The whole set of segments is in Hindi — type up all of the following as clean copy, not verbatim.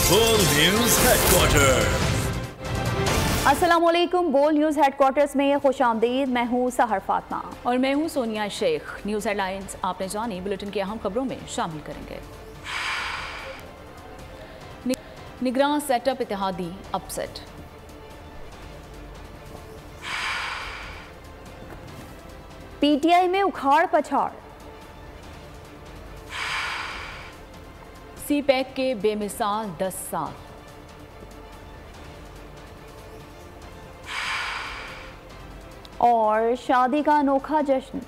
बोल न्यूज हेडक्वार्टर। अस्सलामुअलैकुम। बोल न्यूज़ हेडक्वार्टर्स में खुशामदीद। मैं हूँ सहर फातिमा और मैं हूँ सोनिया शेख। न्यूज़ हेडलाइंस आपने जानी, बुलेटिन की अहम खबरों में शामिल करेंगे। निगरान सेटअप इत्तेहादी अपसेट। पीटीआई में उखाड़ पछाड़। सीपैक के बेमिसाल 10 साल। और शादी का अनोखा जश्न।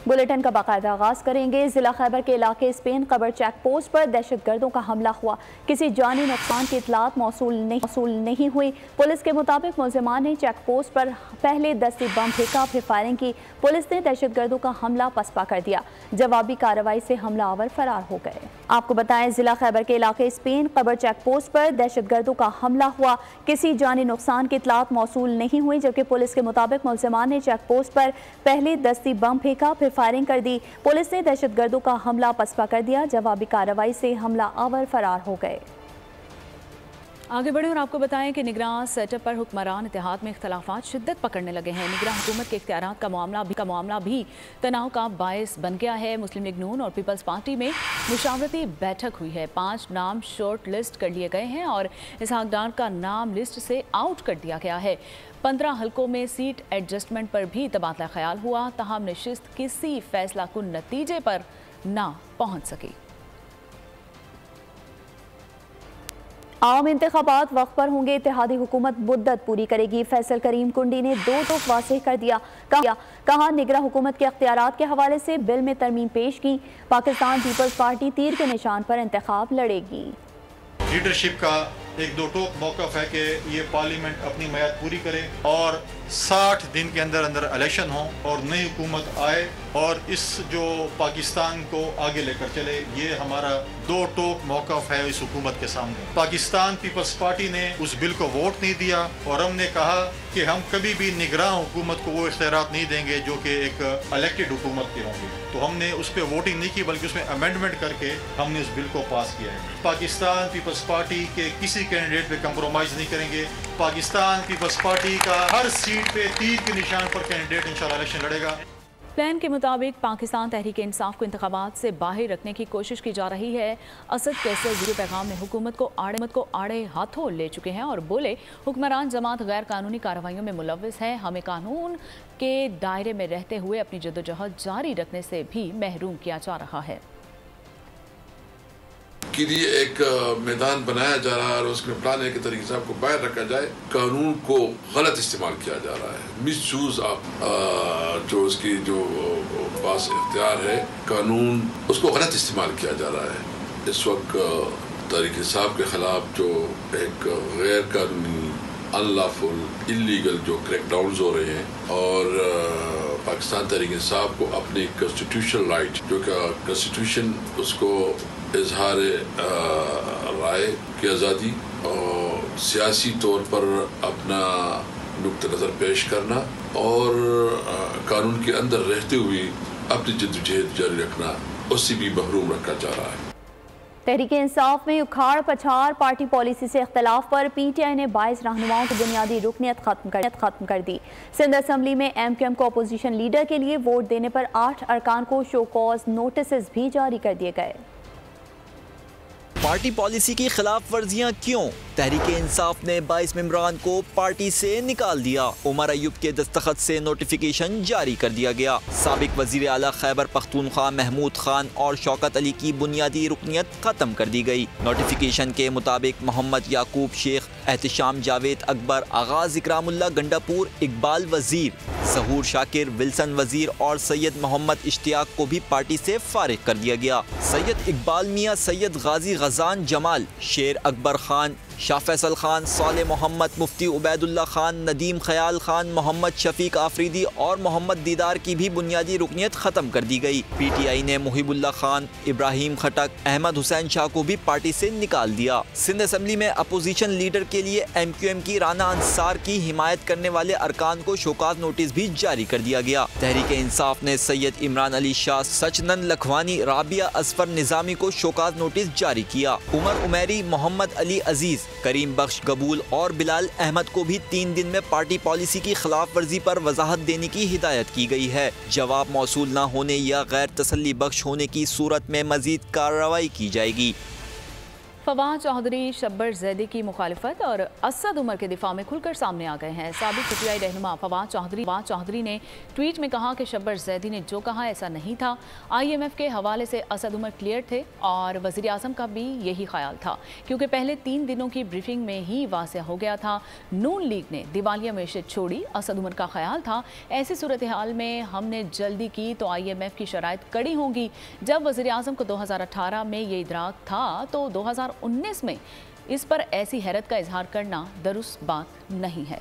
बुलेटिन का बाकायदा आगाज करेंगे। जिला खैबर के इलाके स्पेन कबर चेक पोस्ट पर दहशतगर्दों का हमला हुआ। किसी जानी नुकसान की इतलात मौसूल नहीं हुई। पुलिस के मुताबिक मुलजिमान ने चेक पोस्ट पर पहले दस्ती बम फेंका, फिर फायरिंग की। पुलिस ने दहशतगर्दों का हमला पसपा कर दिया। जवाबी कार्रवाई से हमलावर फरार हो गए। आपको बताएं, जिला खैबर के इलाके स्पेन कबर चेक पोस्ट पर दहशतगर्दों का हमला हुआ। किसी जानी नुकसान की इतलात मौसूल नहीं हुई, जबकि पुलिस के मुताबिक मुलजिमान ने चेक पोस्ट पर पहले दस्ती बम फेंका, फिर फायरिंग कर दी। पुलिस ने दहशतगर्दों का हमला पसपा कर दिया। जवाबी कार्रवाई से हमलावर फरार हो गए। आगे बढ़े और आपको बताएं कि निगरान सेटअप पर हुक्मरान इत्तेहाद में इख्तलाफात शिद्दत पकड़ने लगे हैं। निगरान हुकूमत के इख्तियारात का मामला भी तनाव का बायस बन गया है। मुस्लिम लीग नून और पीपल्स पार्टी में मुशावरती बैठक हुई है। 5 नाम शॉर्ट लिस्ट कर लिए गए हैं और इसहाक डार का नाम लिस्ट से आउट कर दिया गया है। 15 हलकों में सीट एडजस्टमेंट पर भी तबादला ख्याल हुआ, तहम नशिस्त किसी फैसला कुन नतीजे पर ना पहुंच सकी। आम इंतखाबात वक्त पर होंगे। इत्तेहादी हुकूमत मुद्दत पूरी करेगी। फैसल करीम कुंडी ने 2 टोक वाज़ेह कर दिया। कहा निगरान हुकूमत के अख्तियारात के हवाले से बिल में तरमीम पेश की। पाकिस्तान पीपल्स पार्टी तीर के निशान पर इंतखाब लड़ेगी। लीडरशिप का एक 2 टोक मौक़िफ़ है कि ये पार्लियामेंट अपनी मियाद पूरी करे और 60 दिन के अंदर अंदर इलेक्शन हो और नई हुकूमत आए और इस जो पाकिस्तान को आगे लेकर चले। ये हमारा 2 टोक मौक़िफ़ है इस हुकूमत के सामने। पाकिस्तान पीपल्स पार्टी ने उस बिल को वोट नहीं दिया और हमने कहा कि हम कभी भी निगरान हुकूमत को वो इख्तियारात नहीं देंगे जो कि एक इलेक्टेड हुकूमत के होंगे। तो हमने उस पर वोटिंग नहीं की, बल्कि उसमें अमेंडमेंट करके हमने उस बिल को पास किया है। पाकिस्तान पीपल्स पार्टी के किसी कैंडिडेट पे कंप्रोमाइज़ नहीं करेंगे। पाकिस्तान पीपल्स पार्टी का हर सीट पे तीर के निशान पर कैंडिडेट इंशाल्लाह इलेक्शन लड़ेगा। प्लान के मुताबिक पाकिस्तान तहरीक इंसाफ को इंतखाबात से बाहर रखने की कोशिश की जा रही है। असद कैसर वीडियो पैगाम में हुकूमत को आड़े हाथों ले चुके हैं और बोले हुक्मरान जमात गैर कानूनी कार्रवाइयों में मुलव्विस है। हमें कानून के दायरे में रहते हुए अपनी जद्दोजहद जारी रखने से भी महरूम किया जा रहा है। के लिए एक मैदान बनाया जा रहा है और उसमें प्लान के तरीके से आपको बाहर रखा जाए। कानून को गलत इस्तेमाल किया जा रहा है। मिस यूज जो उसकी जो पास इख्तियार है कानून, उसको गलत इस्तेमाल किया जा रहा है। इस वक्त तहरीक इंसाफ के खिलाफ जो एक गैर कानूनी अनलॉफुल इलीगल जो क्रैकडाउन हो रहे हैं और पाकिस्तान तहरीक इंसाफ को अपनी कॉन्स्टिट्यूशनल राइट जो कि कॉन्स्टिट्यूशन उसको इजहार राय की आज़ादी और सियासी तौर पर अपना नुक्ता नज़र पेश करना और कानून के अंदर रहते हुए अपनी जद्दोजहद जारी रखना, उससे भी महरूम रखा जा रहा है। तहरीक इंसाफ में उखाड़ पछाड़। पार्टी पॉलिसी से इख्तलाफ पर पीटीआई ने 22 रहनुमाओं की बुनियादी रुकनियत खत्म कर दी। सिंध असम्बली में एमक्यूएम को अपोजिशन लीडर के लिए वोट देने पर 8 अरकान को शो कॉज नोटिस भी जारी कर दिए गए। पार्टी पॉलिसी की खिलाफ वर्जियां क्यों? तहरीक इंसाफ ने 22 मेंबरान को पार्टी से निकाल दिया। उमर अयूब के दस्तखत से नोटिफिकेशन जारी कर दिया गया। साबिक वजीर आला खैबर पख्तूनख्वा महमूद खान और शौकत अली की बुनियादी रुकनियत खत्म कर दी गई। नोटिफिकेशन के मुताबिक मोहम्मद याकूब शेख, एहतिशाम जावेद अकबर, आगाज इकरामुल्लाह गंडापुर, इकबाल वजीर, सहूर शाकिर, विल्सन वजीर और सैयद मोहम्मद इश्तियाक को भी पार्टी से फारिग कर दिया गया। सैयद इकबाल मियाँ, सैयद गाजी गजान जमाल, शेर अकबर खान, शाह फैसल खान, साले मोहम्मद, मुफ्ती उबैदुल्ला खान, नदीम ख्याल खान, मोहम्मद शफीक आफरीदी और मोहम्मद दीदार की भी बुनियादी रुकनियत खत्म कर दी गई। PTI ने मुहिबुल्ला खान, इब्राहिम खटक, अहमद हुसैन शाह को भी पार्टी से निकाल दिया। सिंध असेंबली में अपोजिशन लीडर के लिए MQM की राना अंसार की हिमायत करने वाले अरकान को शोकाज नोटिस भी जारी कर दिया गया। तहरीक इंसाफ ने सैयद इमरान अली शाह, सचनंद लखवानी, राबिया असफर निजामी को शोकाज नोटिस जारी किया। उमर उमेरी, मोहम्मद अली अजीज, करीम बख्श गबूल और बिलाल अहमद को भी 3 दिन में पार्टी पॉलिसी की खिलाफ वर्जी पर वजाहत देने की हिदायत की गई है। जवाब मौसूल न होने या गैर तसल्ली बख्श होने की सूरत में मजीद कार्रवाई की जाएगी। फवाद चौधरी शब्बर जैदी की मुखालिफत और असद उमर के दिफा में खुलकर सामने आ गए हैं। साबिक पीटीआई रहनुमा फवाद चौधरी ने ट्वीट में कहा कि शब्बर जैदी ने जो कहा ऐसा नहीं था। IMF के हवाले से असद उमर क्लियर थे और वज़ीर आज़म का भी यही ख्याल था, क्योंकि पहले 3 दिनों की ब्रीफिंग में ही वाज़ेह हो गया था। नून लीग ने दिवालिया मैशत छोड़ी, असद उमर का ख्याल था ऐसी सूरत हाल में हमने जल्दी की तो IMF की शराइत कड़ी होंगी। जब वज़ीर आज़म को 2018 में ये इदराक था तो 2019 में इस पर ऐसी हैरत का इजहार करना दुरुस्त बात नहीं है।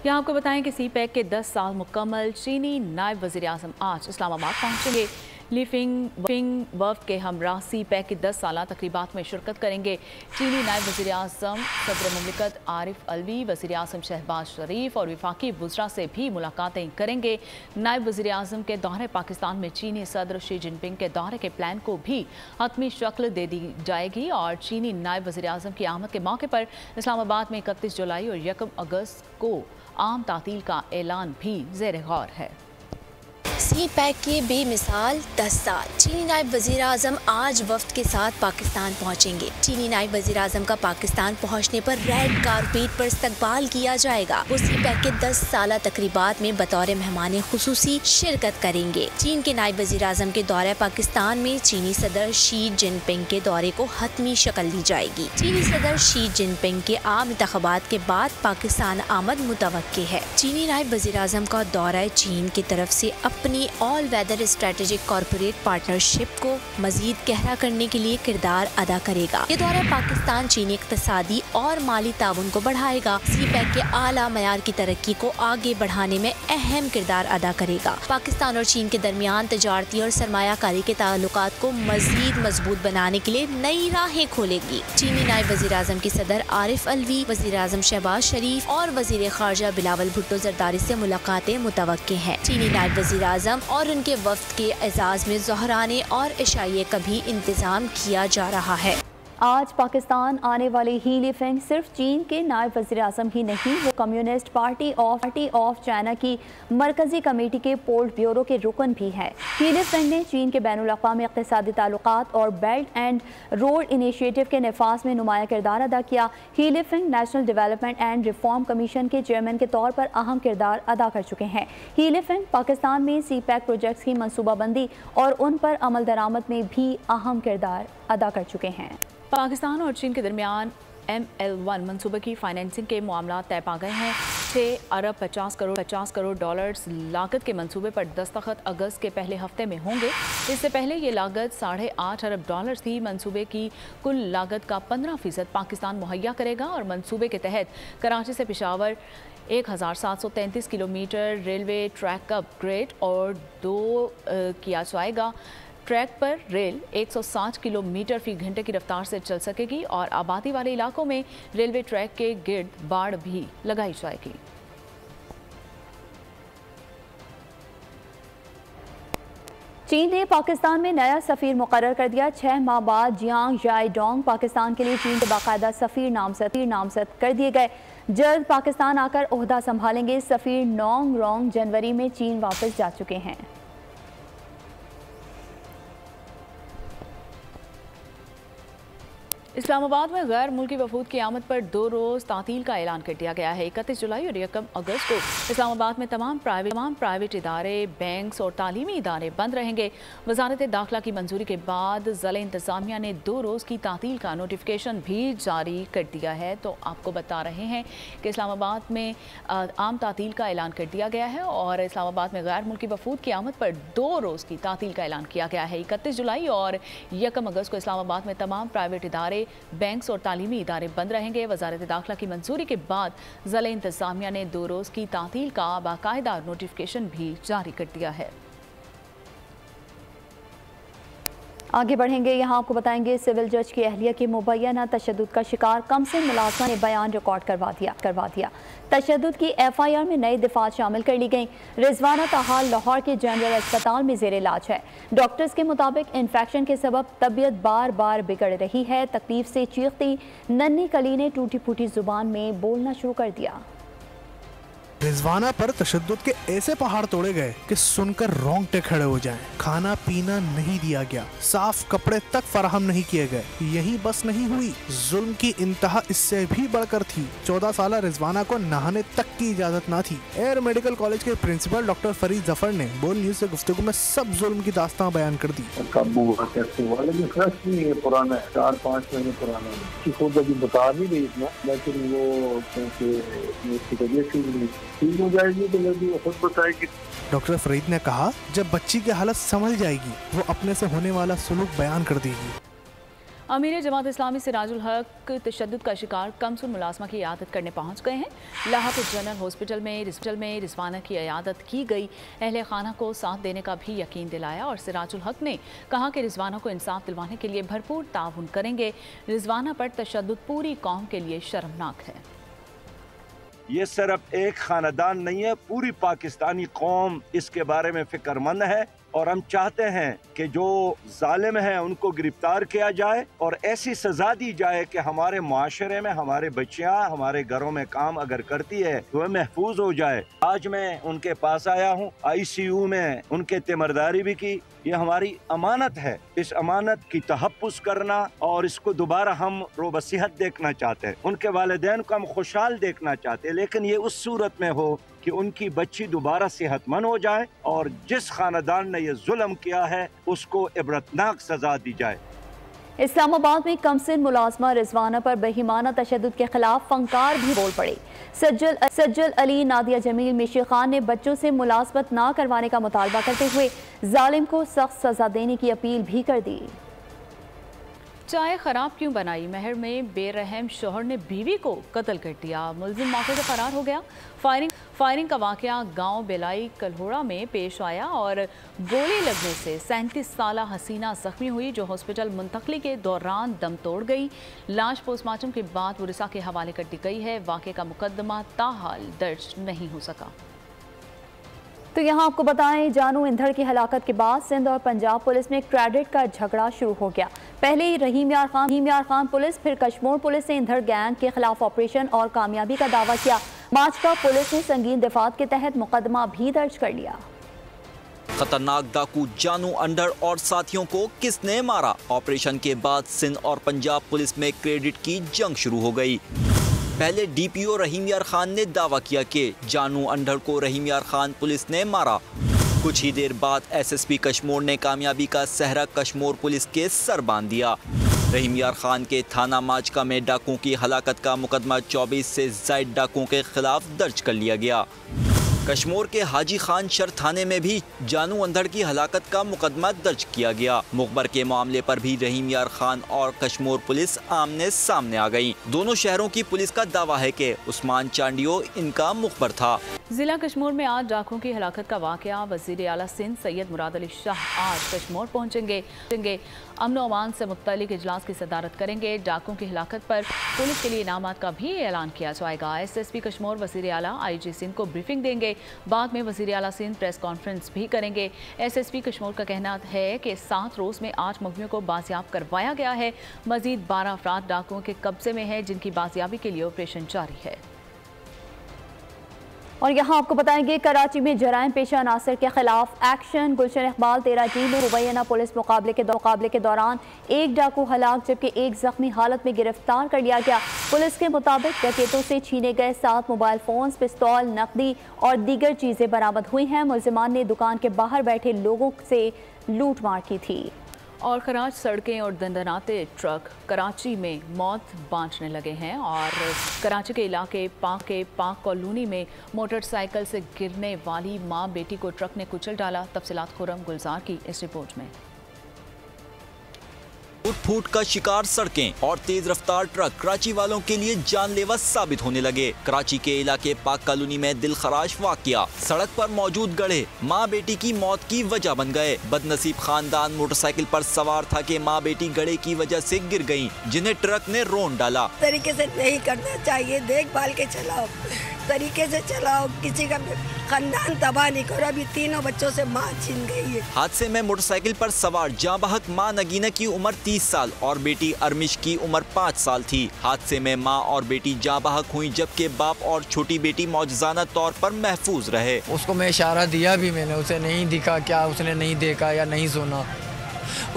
यहाँ आपको बताएं कि CPEC के 10 साल मुकम्मल। चीनी नायब वज़ीर आज़म आज इस्लामाबाद पहुँचेंगे। लीफिंग वफ़द के हमरा CPEC की 10 साला तकरीबात में शिरकत करेंगे। चीनी नायब वज़ीर आज़म सदर मुमलिकत आरिफ अलवी, वज़ीर आज़म शहबाज शरीफ और वफाकी वज़रा से भी मुलाकातें करेंगे। नायब वज़ीर आज़म के दौरे पाकिस्तान में चीनी सदर शी जिनपिंग के दौरे के प्लान को भी हतमी शक्ल दे दी जाएगी और चीनी नायब वज़ीर आज़म की आमद के मौके पर इस्लामाबाद में 31 जुलाई और 1 अगस्त को आम तातील का ऐलान भी ज़ेर गौर है। CPEC के बेमिसाल 10 साल। चीनी नायब वज़ीर आज़म आज वफ्द के साथ पाकिस्तान पहुंचेंगे। चीनी नायब वज़ीर आज़म का पाकिस्तान पहुंचने पर रेड कारपेट पर इस्तकबाल किया जाएगा। वो CPEC के 10 साला तकरीबात में बतौर मेहमान खुसूसी शिरकत करेंगे। चीन के नायब वज़ीर आज़म के दौरे पाकिस्तान में चीनी सदर शी जिनपिंग के दौरे को हतमी शक्ल दी जाएगी। चीनी सदर शी जिनपिंग के आम इंतखाबात के बाद पाकिस्तान आमद मुतवक्के है। चीनी नायब वज़ीर आज़म का दौरा चीन की तरफ से अपनी all weather strategic corporate partnership को मजीद गहरा करने के लिए किरदार अदा करेगा। ये दौरा पाकिस्तान चीनी इक्तसादी और माली ताउन को बढ़ाएगा। CPEC के आला मयार की तरक्की को आगे बढ़ाने में अहम किरदार अदा करेगा। पाकिस्तान और चीन के दरमियान तजारती और सरमायाकारी के ताल्लुकात को मजीद मजबूत बनाने के लिए नई राहें खोलेगी। चीनी नायब वज़ीर आज़म की सदर आरिफ अलवी, वज़ीर आज़म शहबाज शरीफ और वज़ीर ख़ारजा बिलावल भुट्टो ज़रदारी से मुलाकातें मुतवक्के हैं। चीनी नायब वज़ीर आज़म और उनके वफ्द के एजाज में ज़ोहराने और इशाइये का भी इंतजाम किया जा रहा है। आज पाकिस्तान आने वाले ही लीफेंग सिर्फ चीन के नायब वज़ीर आज़म ही नहीं, वो कम्युनिस्ट पार्टी ऑफ चाइना की मरकज़ी कमेटी के पोलिट ब्यूरो के रुकन भी है। ही लीफेंग ने चीन के बैनुल-अक़वामी इक़्तिसादी ताल्लुकात और बेल्ट एंड रोड इनिशिएटिव के नफाज में नुमाया किरदार अदा किया। He Lifeng national development and reform commission के चेयरमैन के तौर पर अहम किरदार अदा कर चुके हैं। ही लीफेंग पाकिस्तान में CPEC प्रोजेक्ट्स की मनसूबाबंदी और उन पर अमल दरामद में भी अहम किरदार अदा कर चुके हैं। पाकिस्तान और चीन के दरमियान ML1 मनसूबे की फाइनेंसिंग के मामला तय पा गए हैं। 6 अरब 50 करोड़ डॉलर्स लागत के मंसूबे पर दस्तखत अगस्त के पहले हफ्ते में होंगे। इससे पहले ये लागत 8.5 अरब डॉलर्स थी। मंसूबे की कुल लागत का 15% पाकिस्तान मुहैया करेगा और मंसूबे के तहत कराची से Peshawar 1733 kilometre railway track upgrade और 2 किया जाएगा। ट्रैक पर रेल 160 किलोमीटर फी घंटे की रफ्तार से चल सकेगी और आबादी वाले इलाकों में रेलवे ट्रैक के गिर्द बाड़ भी लगाई जाएगी। चीन ने पाकिस्तान में नया सफ़ीर मुकर्रर कर दिया। 6 माह बाद जियांग जाइडोंग पाकिस्तान के लिए चीन के बाकायदा सफ़ीर नामजद कर दिए गए। जल्द पाकिस्तान आकर ओहदा संभालेंगे। सफ़ीर नोंग रोंग जनवरी में चीन वापस जा चुके हैं। इस्लामाबाद में गैर मुल्की वफूद की आमद पर 2 रोज़ तातील का ऐलान कर दिया गया है। 31 जुलाई और 1 अगस्त को इस्लामाबाद में तमाम प्राइवेट इदारे, बैंक्स और तालीमी इदारे बंद रहेंगे। वजारत दाखिला की मंजूरी के बाद ज़िला इंतज़ामिया ने 2 रोज़ की तातील का नोटिफिकेशन भी जारी कर दिया है। तो आपको बता रहे हैं कि इस्लामाबाद में आम तातील का ऐलान कर दिया गया है और इस्लामाबाद में गैर मुल्की वफूद की आमद पर 2 रोज़ की तातील का ऐलान किया गया है। 31 जुलाई और 1 अगस्त को इस्लामाबाद में तमाम प्राइवेट इदारे, बैंक्स और तालीमी इदारे बंद रहेंगे। वजारत दाखिला की मंजूरी के बाद ज़िला इंतज़ामिया ने 2 रोज़ की तातील का बाकायदा नोटिफिकेशन भी जारी कर दिया है। आगे बढ़ेंगे, यहाँ आपको बताएंगे सिविल जज की अहलिया के मुबैना तशद्दुद का शिकार कमसिन मुलाज़िम ने बयान रिकॉर्ड करवा दिया। तशद्दुद की FIR में नई दिफात शामिल कर ली गई। रिजवाना ताहाल लाहौर के जनरल अस्पताल में जेर इलाज है। डॉक्टर्स के मुताबिक इन्फेक्शन के सबब तबीयत बार बार बिगड़ रही है। तकलीफ से चीखती नन्ही कली ने टूटी फूटी जुबान में बोलना शुरू कर दिया। रिजवाना पर तशद्दुद के ऐसे पहाड़ तोड़े गए कि सुनकर रोंगटे खड़े हो जाएं। खाना पीना नहीं दिया गया, साफ कपड़े तक फराहम नहीं किए गए। यही बस नहीं हुई, जुल्म की इंतहा इससे भी बढ़कर थी। 14 साल रिजवाना को नहाने तक की इजाजत न थी। एयर मेडिकल कॉलेज के प्रिंसिपल डॉक्टर फरीद जफर ने बोल न्यूज से गुफ्तगू में सब जुल्म की दास्तां बयान कर दी। काबू कैसे हुआ, लेकिन फ्रेश नहीं है, पुराना है, 4-5 महीने पुराना है। खुद अभी बता नहीं रही इतना, लेकिन वो ठीक हो जाएगी तो लगी खुद बताएगी। डॉक्टर फरीद ने कहा जब बच्ची की हालत संभल जाएगी वो अपने से होने वाला सुलूक बयान कर देगी। अमीर जमात इस्लामी सिराजुल हक तशद्दुद का शिकार कमसिन मुलाजमा की इयादत करने पहुंच गए हैं। लाहौर के जनरल हॉस्पिटल में रिजवाना की इयादत की गई। अहले खाना को साथ देने का भी यकीन दिलाया और सिराजुल हक ने कहा कि रिजवाना को इंसाफ दिलवाने के लिए भरपूर ताउन करेंगे। रिजवाना पर तशद्दुद पूरी कौम के लिए शर्मनाक है। ये सिर्फ एक खानदान नहीं है, पूरी पाकिस्तानी कौम इसके बारे में फिक्रमंद है और हम चाहते हैं कि जो जालिम हैं उनको गिरफ्तार किया जाए और ऐसी सजा दी जाए कि हमारे माशरे में हमारे बच्चियां हमारे घरों में काम अगर करती है तो वह महफूज हो जाए। आज मैं उनके पास आया हूं, ICU में उनके तिमरदारी भी की। ये हमारी अमानत है, इस अमानत की तहफ्फुज़ करना और इसको दोबारा हम रोबसिहत देखना चाहते हैं। उनके वालिदैन को हम खुशहाल देखना चाहते हैं, लेकिन ये उस सूरत में हो कि उनकी बच्ची दोबारा सेहतमंद हो जाए और जिस खानदान ने ये जुल्म किया है उसको इबरतनाक सजा दी जाए। इस्लामाबाद में कमसिन मुलाजमा रिजवाना पर बेईमाना तशद्दुद के खिलाफ फंकार भी बोल पड़े। सज्जल अली, नादिया जमील, मिशी खान ने बच्चों से मुलाजमत ना करवाने का मुतालबा करते हुए जालिम को सख्त सजा देने की अपील भी कर दी। चाय खराब क्यों बनाई, महर में बेरहम शोहर ने बीवी को कत्ल कर दिया। मुलजिम मौके से फरार हो गया। फायरिंग का वाकया गांव बेलाई कल्होड़ा में पेश आया और गोली लगने से 37 साला हसीना जख्मी हुई जो हॉस्पिटल मुंतकली के दौरान दम तोड़ गई। लाश पोस्टमार्टम के बाद पुलिस के हवाले कर दी गई है। वाकये का मुकदमा ताहाल दर्ज नहीं हो सका। तो यहाँ आपको बताएं, जानू इंधड़ की हलाकत के बाद सिंध और पंजाब पुलिस में क्रेडिट का झगड़ा शुरू हो गया। पहले ही रहीम यार खान पुलिस, फिर कश्मीर पुलिस ने इंधड़ गैंग के खिलाफ ऑपरेशन और कामयाबी का दावा किया। मार्च का पुलिस ने संगीन दिफात के तहत मुकदमा भी दर्ज कर लिया। खतरनाक डाकू जानू अंधड़ और साथियों को किसने मारा? ऑपरेशन के बाद सिंध और पंजाब पुलिस में क्रेडिट की जंग शुरू हो गई। पहले DPO रहीम यार खान ने दावा किया कि जानू अंधड़ को रहीम यार खान पुलिस ने मारा। कुछ ही देर बाद SSP कश्मीर ने कामयाबी का सहरा कश्मीर पुलिस के सर बांध दिया। रहीम यार खान के थाना माचका में डाकुओं की हलाकत का मुकदमा 24 से ज़ायद डाकुओं के खिलाफ दर्ज कर लिया गया। कश्मीर के हाजी खान शर थाने में भी जानू अंधड़ की हलाकत का मुकदमा दर्ज किया गया। मुखबर के मामले पर भी रहीम यार खान और कश्मीर पुलिस आमने सामने आ गई। दोनों शहरों की पुलिस का दावा है कि उस्मान चांडियो इनका मुखबर था। जिला कश्मीर में आज डाकुओं की हलाकत का वाकया। वजीर आला सिंध सैयद मुराद अली शाह आज कश्मीर पहुँचेंगे। अमन व अमान से मुत्तलिक इजलास की सदारत करेंगे। डाकुओं की हलाकत पर पुलिस के लिए इनामात का भी ऐलान किया जाएगा। SSP कश्मीर वजीर आला IG सिंध को ब्रीफिंग देंगे। बाद में वजीर आला सिंध प्रेस कॉन्फ्रेंस भी करेंगे। SSP कश्मीर का कहना है कि 7 रोज़ में 8 मुलजिमों को बाजियाब करवाया गया है। मजीद 12 अफराद डाकुओं के कब्जे में है जिनकी बाजियाबी के लिए ऑपरेशन जारी है। और यहाँ आपको बताएंगे, कराची में जराइम पेशा अनासर के खिलाफ एक्शन। गुलशन इकबाल 13G में मुबैना पुलिस मुकाबले के दौरान एक डाकू हलाक जबकि एक जख्मी हालत में गिरफ्तार कर लिया गया। पुलिस के मुताबिक डकैतों से छीने गए 7 मोबाइल फोन, पिस्तौल, नकदी और दीगर चीजें बरामद हुई हैं। मुलजिमान ने दुकान के बाहर बैठे लोगों से लूट मार की थी। और खराज सड़कें और दंदनाते ट्रक कराची में मौत बांटने लगे हैं। और कराची के इलाके पाक कॉलोनी में मोटरसाइकिल से गिरने वाली मां बेटी को ट्रक ने कुचल डाला। तफसीलात खुरम गुलजार की इस रिपोर्ट में। फूट का शिकार सड़कें और तेज रफ्तार ट्रक कराची वालों के लिए जानलेवा साबित होने लगे। कराची के इलाके पाक कॉलोनी में दिलखराश वाकया, सड़क पर मौजूद गड्ढे माँ बेटी की मौत की वजह बन गए। बदनसीब खानदान मोटरसाइकिल पर सवार था कि माँ बेटी गड्ढे की वजह से गिर गयीं, जिन्हें ट्रक ने रौंद डाला। तरीके से नहीं करना चाहिए, देखभाल के चलाओ, तरीके से चलाओ, किसी का खानदान तबाह नहीं करो। अभी तीनों बच्चों से माँ छीन गई है। हादसे में मोटरसाइकिल पर सवार जाँ बहक माँ नगीना की उम्र 30 साल और बेटी अरमिश की उम्र 5 साल थी। हादसे में माँ और बेटी जाँ बहक हुई, जबकि बाप और छोटी बेटी मौजूदाना तौर पर महफूज रहे। उसको मैं इशारा दिया भी, मैंने उसे नहीं दिखा, क्या उसने नहीं देखा या नहीं सुना,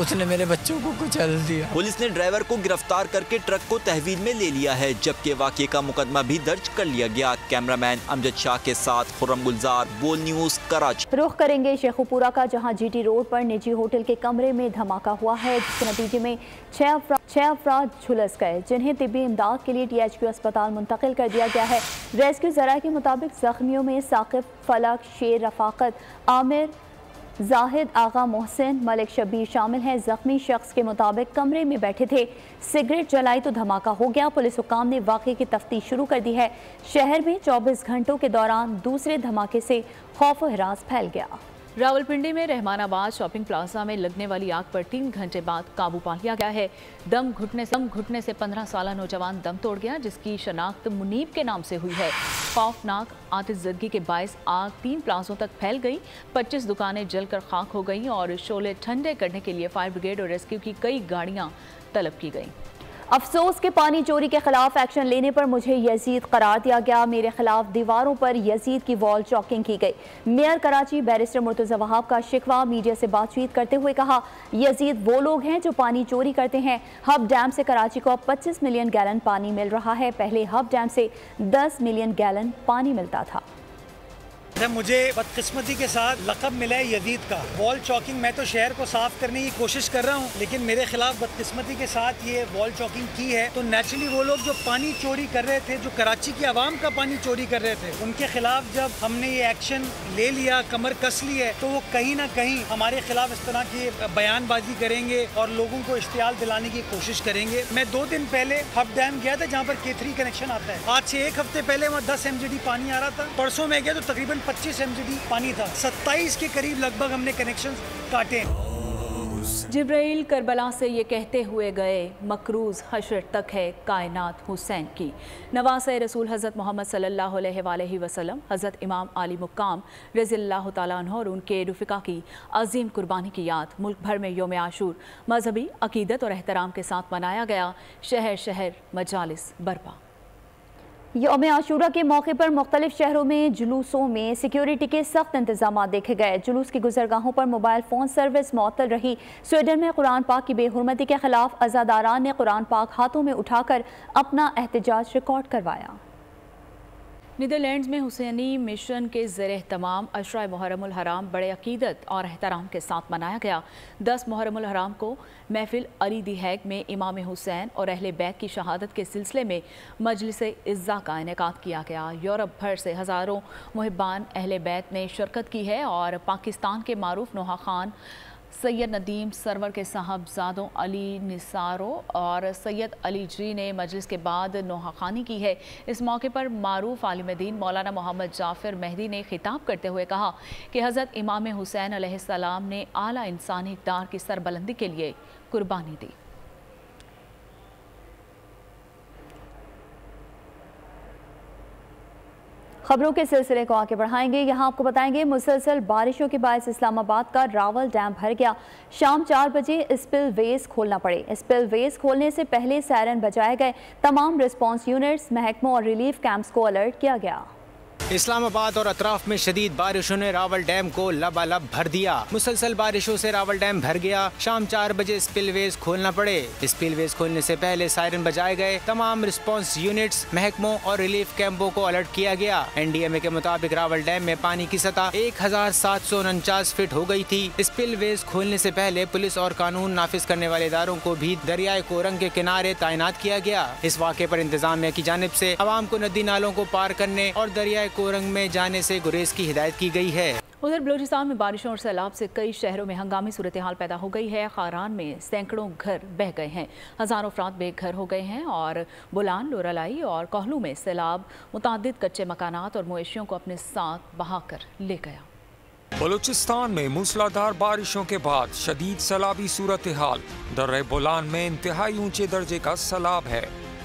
उसने मेरे बच्चों को कुचल दिया। पुलिस ने ड्राइवर को गिरफ्तार करके ट्रक को तहवील में ले लिया है, जबकि वाक़ये का मुकदमा भी दर्ज कर लिया गया। कैमरामैन अमजद शाह के साथ खुर्रम गुलजार, बोल न्यूज़, कराची। रुख करेंगे शेखुपुरा का, जहां जीटी रोड पर निजी होटल के कमरे में धमाका हुआ है, जिसके नतीजे में 6 अफराद झुलस गए, जिन्हें तिब्बी इमदाद के लिए THQ अस्पताल मुंतकिल कर दिया गया है। रेस्क्यू ज़राए के मुताबिक जख्मियों में साकिब, फलक, शेर, रफाकत, आमिर, जाहिद, आगा, मोहसिन, मलिक शब्बीर शामिल हैं। जख्मी शख्स के मुताबिक कमरे में बैठे थे, सिगरेट जलाई तो धमाका हो गया। पुलिस हुकाम ने वाक़े की तफ्तीश शुरू कर दी है। शहर में 24 घंटों के दौरान दूसरे धमाके से खौफ व हिरास फैल गया। रावलपिंडी में रहमानाबाद शॉपिंग प्लाजा में लगने वाली आग पर 3 घंटे बाद काबू पा लिया गया है। दम घुटने से 15 साला नौजवान दम तोड़ गया, जिसकी शनाख्त मुनीब के नाम से हुई है। खौफनाक आतिशज़दगी के बायस आग 3 प्लाजों तक फैल गई। 25 दुकानें जलकर खाक हो गईं और शोले ठंडे करने के लिए फायर ब्रिगेड और रेस्क्यू की कई गाड़ियां तलब की गईं। अफसोस के पानी चोरी के खिलाफ एक्शन लेने पर मुझे यजीद करार दिया गया। मेरे खिलाफ दीवारों पर यजीद की वॉल चॉकिंग की गई। मेयर कराची बैरिस्टर मुर्तज़ा वहाब का शिकवा मीडिया से बातचीत करते हुए कहा, यजीद वो लोग हैं जो पानी चोरी करते हैं। हब डैम से कराची को अब 25 मिलियन गैलन पानी मिल रहा है। पहले हब डैम से 10 मिलियन गैलन पानी मिलता था। मुझे बदकिस्मती के साथ लक़ब मिला है यजीद का। वॉल चॉकिंग, मैं तो शहर को साफ करने की कोशिश कर रहा हूँ, लेकिन मेरे खिलाफ बदकिस्मती के साथ ये वॉल चॉकिंग की है। तो नेचुरली वो लोग जो पानी चोरी कर रहे थे, जो कराची की आवाम का पानी चोरी कर रहे थे, उनके खिलाफ जब हमने ये एक्शन ले लिया, कमर कस ली है, तो वो कहीं ना कहीं हमारे खिलाफ इस तरह की बयानबाजी करेंगे और लोगों को इश्तियाल दिलाने की कोशिश करेंगे। मैं 2 दिन पहले हब डैम गया था, जहाँ पर K3 कनेक्शन आता है। आज से 1 हफ्ते पहले वहाँ 10 MGD पानी आ रहा था। परसों में गया तो तकरीबन 25 MGD पानी था। 27 के करीब लगभग हमने कनेक्शन काटे। जिब्राइल करबला से ये कहते हुए गए, मकरूज हशर तक है कायनात हुसैन की। नवासे रसूल हज़रत मोहम्मद सल्लल्लाहु अलैहि वसल्लम, हज़रत इमाम आली मुक्काम रज़ियल्लाहु ताला अन्हु और उनके रुफ़िका की अजीम कुर्बानी की याद मुल्क भर में योम आशूर मजहबी अकीदत और एहतराम के साथ मनाया गया। शहर शहर मजालिस बर्पा। यौम आशूरा के मौके पर मुख्तलिफ शहरों में जुलूसों में सिक्योरिटी के सख्त इंतजाम देखे गए। जुलूस की गुजरगाहों पर मोबाइल फ़ोन सर्विस मअतल रही। स्वीडन में कुरान पाक की बेहुरमती के खिलाफ अज़ादारान ने कुरान पाक हाथों में उठाकर अपना एहतजाज रिकॉर्ड करवाया। नीदरलैंड्स में हुसैनी मिशन के ज़रिए तमाम अशरा मुहर्रमुल हराम बड़े अकीदत और एहतराम के साथ मनाया गया। 10 मुहर्रमुल हराम को महफिल अली दी हैग में इमाम हुसैन और अहले बैत की शहादत के सिलसिले में मजलिस इज़्ज़ा का इनेकाद किया गया। यूरोप भर से हज़ारों मुहिब्बान अहले बैत ने शिरकत की है और पाकिस्तान के मारूफ नोहा खान, सैयद नदीम सरवर के साहबजादों अली निसारो और सैयद अली जी ने मजलिस के बाद नोहा खानी की है। इस मौके पर मारूफ आलिम दीन मौलाना मोहम्मद जाफ़िर मेहदी ने खिताब करते हुए कहा कि हज़रत इमाम हुसैन अलैहिस्सलाम ने आला इंसानी इक़्तिदार की सरबलंदी के लिए कुर्बानी दी। खबरों के सिलसिले को आगे बढ़ाएंगे। यहाँ आपको बताएंगे, मुसलसल बारिशों के बायस इस्लामाबाद का रावल डैम भर गया। शाम 4 बजे स्पिल वेज खोलना पड़े। स्पिल वेज खोलने से पहले सायरन बजाए गए। तमाम रिस्पांस यूनिट्स, महकमों और रिलीफ कैंप्स को अलर्ट किया गया। इस्लामाबाद और अतराफ में शदीद बारिशों ने रावल डैम को लबालब भर दिया। मुसलसल बारिशों से रावल डैम भर गया। शाम 4 बजे स्पिलवेज खोलना पड़े। स्पिलवेज खोलने से पहले सायरन बजाए गए। तमाम रिस्पांस यूनिट्स, महकमों और रिलीफ कैंपों को अलर्ट किया गया। NDMA के मुताबिक रावल डैम में पानी की सतह 1749 फीट हो गई थी। स्पिलवेज खोलने से पहले पुलिस और कानून नाफिज करने वाले इदारों को भी दरियाए कोरंग के किनारे तैनात किया गया। इस वाक़े पर इंतजामिया की जानिब से अवाम को नदी नालों को पार करने और दरियाए कोरंग में जाने से गुरेज की हिदायत की गई है। उधर बलूचिस्तान में बारिशों और सैलाब से कई शहरों में हंगामी सूरत हाल पैदा हो गई है। खारान में सैकड़ों घर बह गए हैं, हज़ारों अफराद बेघर हो गए हैं और बुलान, लोरालाई और कोहलू में सैलाब मुतादिद कच्चे मकानात और मवेशियों को अपने साथ बहाकर ले गया। बलूचिस्तान में मूसलाधार बारिशों के बाद शदीद सैलाबी सूरत हाल। दर्रे बुलान में इंतहाई ऊंचे दर्जे का सैलाब है।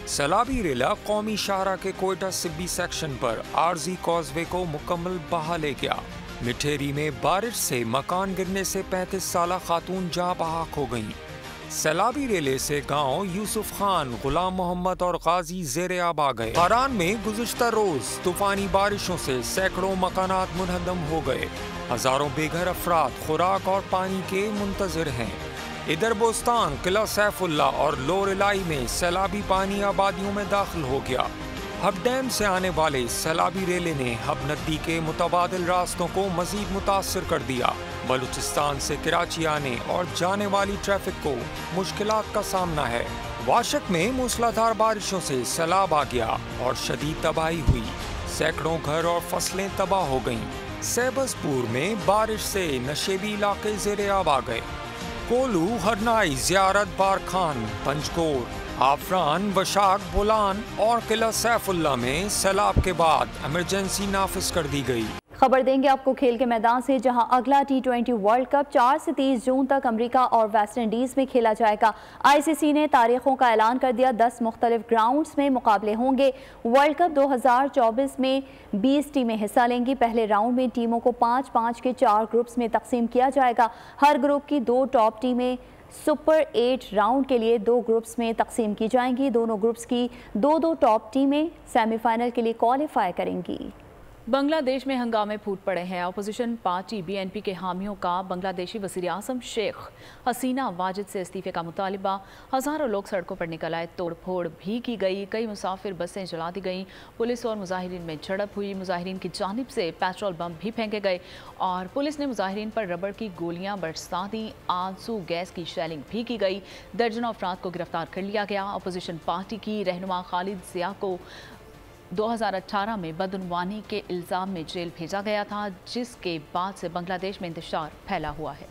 सैलाबी रेला कौमी शाहरा के कोयटा सिब्बी सेक्शन पर आरजी कॉजवे को मुकम्मल बहा ले गया। मिठेरी में बारिश से मकान गिरने से 35 साला खातून जहाँ बहाक हो गईं। सैलाबी रेले से गांव यूसुफ खान, गुलाम मोहम्मद और गाजी ज़ेरे आब आ गए। खारान में गुज़िश्ता रोज तूफानी बारिशों से सैकड़ों मकानात मुनहदम हो गए। हजारों बेघर अफराद खुराक और पानी के मुंतजर हैं। इधर बोस्तान, किला सैफुल्ला और लोरेलाई में सैलाबी पानी आबादियों में दाखिल हो गया। हब डैम से आने वाले सैलाबी रेले ने हब नदी के मुतबादिल रास्तों को मजीद मुतासर कर दिया। बलूचिस्तान से कराची आने और जाने वाली ट्रैफिक को मुश्किलात का सामना है। वाशक में मूसलाधार बारिशों से सैलाब आ गया और शदीद तबाही हुई। सैकड़ों घर और फसलें तबाह हो गईं। सैबसपुर में बारिश से नशेबी इलाके ज़ेरे आब आ गए। कोलू, हरनाई, ज़ियारत, बारखान, पंजकोर, आफरान, वशाक, बुलान और किला सैफुल्ला में सैलाब के बाद इमरजेंसी नाफिज कर दी गई। खबर देंगे आपको खेल के मैदान से, जहां अगला T20 वर्ल्ड कप 4 से 30 जून तक अमेरिका और वेस्ट इंडीज़ में खेला जाएगा। ICC ने तारीखों का ऐलान कर दिया। 10 मुख्तलिफ ग्राउंड्स में मुकाबले होंगे। वर्ल्ड कप 2024 में 20 टीमें हिस्सा लेंगी। पहले राउंड में टीमों को 5-5 के 4 ग्रुप्स में तकसीम किया जाएगा। हर ग्रुप की 2 टॉप टीमें सुपर 8 राउंड के लिए 2 ग्रुप्स में तकसीम की जाएंगी। दोनों ग्रुप्स की 2-2 टॉप टीमें सेमीफाइनल के लिए क्वालिफाई करेंगी। बांग्लादेश में हंगामे फूट पड़े हैं। अपोजिशन पार्टी BNP के हामियों का बांग्लादेशी वज़ीर आज़म शेख हसीना वाजिद से इस्तीफे का मुतालिबा। हज़ारों लोग सड़कों पर निकल आए, तोड़फोड़ भी की गई। कई मुसाफिर बसें जला दी गईं। पुलिस और मुजाहिरीन में झड़प हुई। मुजाहिरीन की जानिब से पेट्रोल बम भी फेंके गए और पुलिस ने मुजाहिरीन पर रबड़ की गोलियां बरसा दी। आंसू गैस की शेलिंग भी की गई। दर्जनों अफराद को गिरफ्तार कर लिया गया। अपोजिशन पार्टी की रहनुमा खालिद ज़िया को 2018 में बदउनवानी के इल्ज़ाम में जेल भेजा गया था, जिसके बाद से बांग्लादेश में इंतशार फैला हुआ है।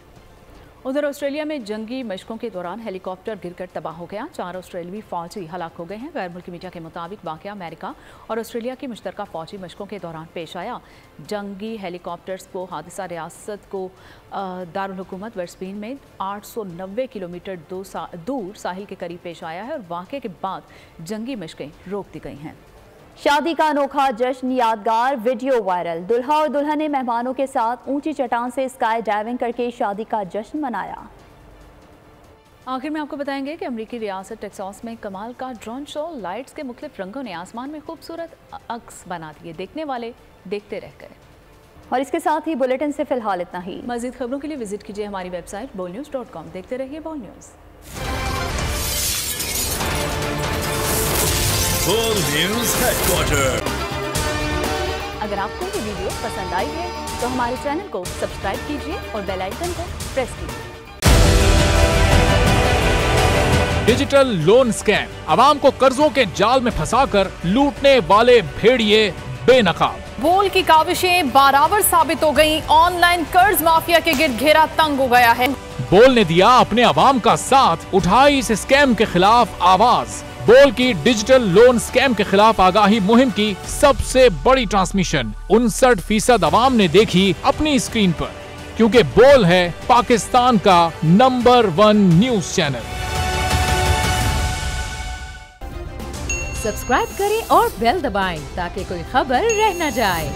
उधर ऑस्ट्रेलिया में जंगी मशकों के दौरान हेलीकॉप्टर गिरकर तबाह हो गया। 4 ऑस्ट्रेलियावी फौजी हलाक हो गए हैं। गैर मुल्की मीडिया के मुताबिक वाक़या अमेरिका और ऑस्ट्रेलिया की मुश्तरका फौजी मशकों के दौरान पेश आया। जंगी हेलीकॉप्टर्स को हादसा रियासत को दारुल हुकूमत बर्सबीन में 890 किलोमीटर दूर साहिल के करीब पेश आया है और वाक़े के बाद जंगी मशकें रोक दी गई हैं। शादी का अनोखा जश्न, यादगार वीडियो वायरल। दुल्हा और दुल्हन ने मेहमानों के साथ ऊंची चट्टान से स्काई डाइविंग करके शादी का जश्न मनाया। आखिर में आपको बताएंगे कि अमेरिकी रियासत टेक्सास में कमाल का ड्रोन शो। लाइट्स के मुख्तलिफ रंगों ने आसमान में खूबसूरत अक्स बना दिए। देखने वाले देखते रह गए। और इसके साथ ही बुलेटिन से फिलहाल इतना ही। मज़ीद खबरों के लिए विजिट कीजिए हमारी वेबसाइट bolnews.com। देखते रहिए बोल न्यूज़। बोल न्यूज़ हेडक्वार्टर। अगर आपको ये वीडियो पसंद आई है तो हमारे चैनल को सब्सक्राइब कीजिए और बेल आइकन को प्रेस कीजिए। डिजिटल लोन स्कैम, आवाम को कर्जों के जाल में फंसाकर लूटने वाले भेड़िए बेनकाब। बोल की काविशें बाराबर साबित हो गईं। ऑनलाइन कर्ज माफिया के गिर्द घेरा तंग हो गया है। बोल ने दिया अपने आवाम का साथ, उठाई इस स्कैम के खिलाफ आवाज। बोल की डिजिटल लोन स्कैम के खिलाफ आगाही मुहिम की सबसे बड़ी ट्रांसमिशन 59% आवाम ने देखी अपनी स्क्रीन पर, क्योंकि बोल है पाकिस्तान का नंबर 1 न्यूज चैनल। सब्सक्राइब करें और बेल दबाएं ताकि कोई खबर रह न जाए।